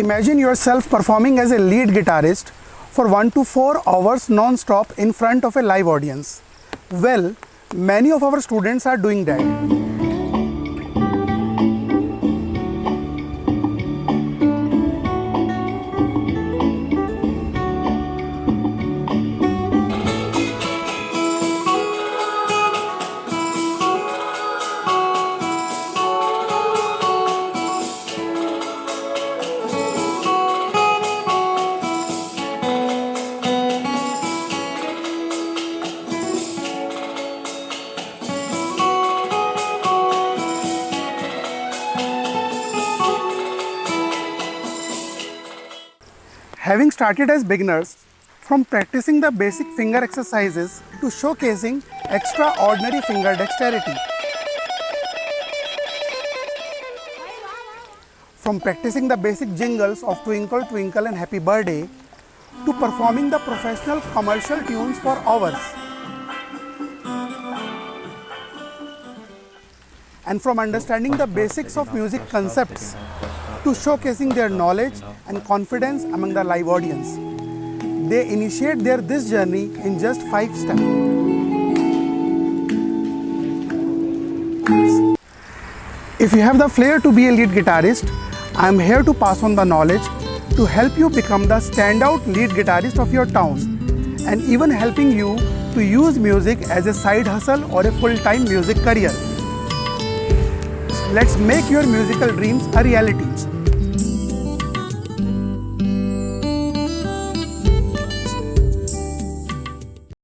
Imagine yourself performing as a lead guitarist for 1 to 4 hours non-stop in front of a live audience. Well, many of our students are doing that. Having started as beginners, from practicing the basic finger exercises to showcasing extraordinary finger dexterity, from practicing the basic jingles of Twinkle Twinkle and Happy Birthday to performing the professional commercial tunes for hours, and from understanding the basics of music concepts to showcasing their knowledge and confidence among the live audience. They initiate this journey in just 5 steps. If you have the flair to be a lead guitarist, I am here to pass on the knowledge to help you become the standout lead guitarist of your town, and even helping you to use music as a side hustle or a full-time music career. Let's make your musical dreams a reality.